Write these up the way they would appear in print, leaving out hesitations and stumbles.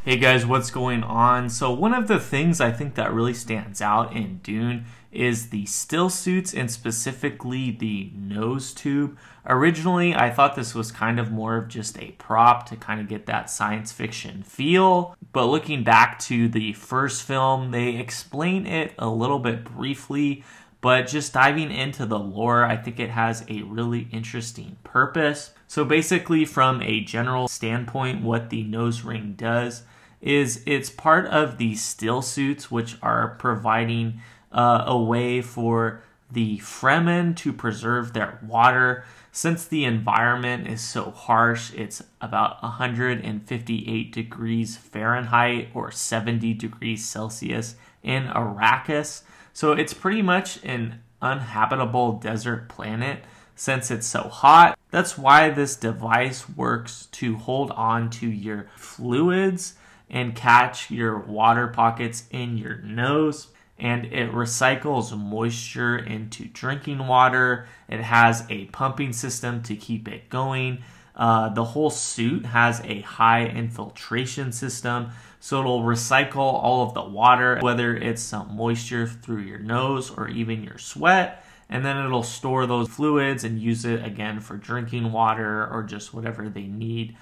Hey guys, what's going on? So one of the things I think that really stands out in Dune is the still suits and specifically the nose tube. Originally, I thought this was kind of more of just a prop to kind of get that science fiction feel. But looking back to the first film, they explain it a little bit briefly. But just diving into the lore, I think it has a really interesting purpose. So basically, from a general standpoint, what the nose ring does is it's part of the still suits, which are providing a way for the fremen to preserve their water. Since the environment is so harsh, it's about 158 degrees Fahrenheit or 70 degrees Celsius in Arrakis. So it's pretty much an uninhabitable desert planet since it's so hot. That's why this device works to hold on to your fluids and catch your water pockets in your nose, and it recycles moisture into drinking water. It has a pumping system to keep it going. The whole suit has a high infiltration system, so it'll recycle all of the water, whether it's some moisture through your nose or even your sweat, and then it'll store those fluids and use it again for drinking water or just whatever they need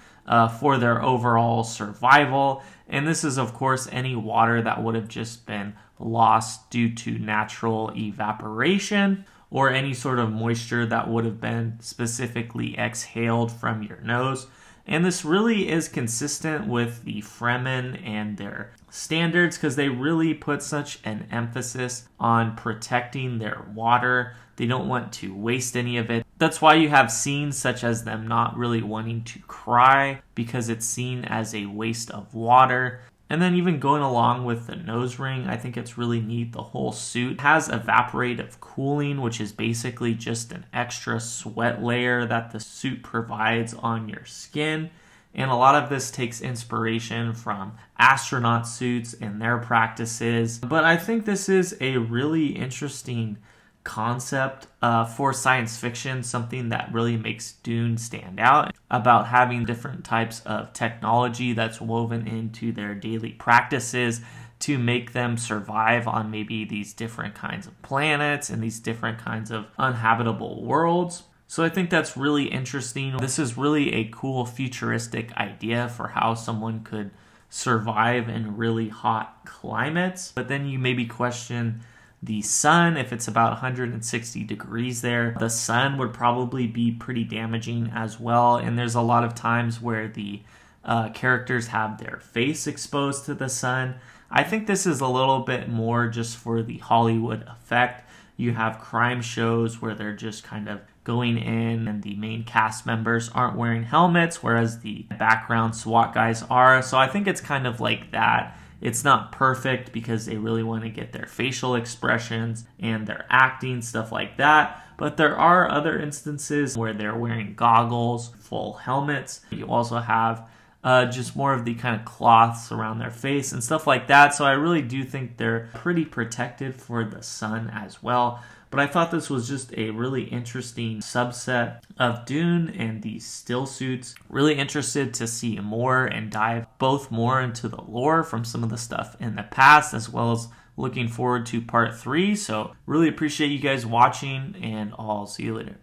for their overall survival. And this is, of course, any water that would have just been lost due to natural evaporation or any sort of moisture that would have been specifically exhaled from your nose. And this really is consistent with the Fremen and their standards because they really put such an emphasis on protecting their water. They don't want to waste any of it. That's why you have scenes such as them not really wanting to cry because it's seen as a waste of water. And then even going along with the nose ring, I think it's really neat. The whole suit has evaporative cooling, which is basically just an extra sweat layer that the suit provides on your skin. And a lot of this takes inspiration from astronaut suits and their practices. But I think this is a really interesting concept for science fiction, something that really makes Dune stand out about having different types of technology that's woven into their daily practices to make them survive on maybe these different kinds of planets and these different kinds of uninhabitable worlds. So I think that's really interesting. This is really a cool futuristic idea for how someone could survive in really hot climates. But then you maybe question the sun. If it's about 160 degrees there, the sun would probably be pretty damaging as well. And there's a lot of times where the characters have their face exposed to the sun. I think this is a little bit more just for the Hollywood effect. You have crime shows where they're just kind of going in and the main cast members aren't wearing helmets, whereas the background SWAT guys are. So I think it's kind of like that. It's not perfect because they really want to get their facial expressions and their acting, stuff like that. But there are other instances where they're wearing goggles, full helmets. You also have just more of the kind of cloths around their face and stuff like that. So I really do think they're pretty protected for the sun as well. But I thought this was just a really interesting subset of Dune and these still suits. Really interested to see more and dive both more into the lore from some of the stuff in the past, as well as looking forward to part 3. So really appreciate you guys watching, and I'll see you later.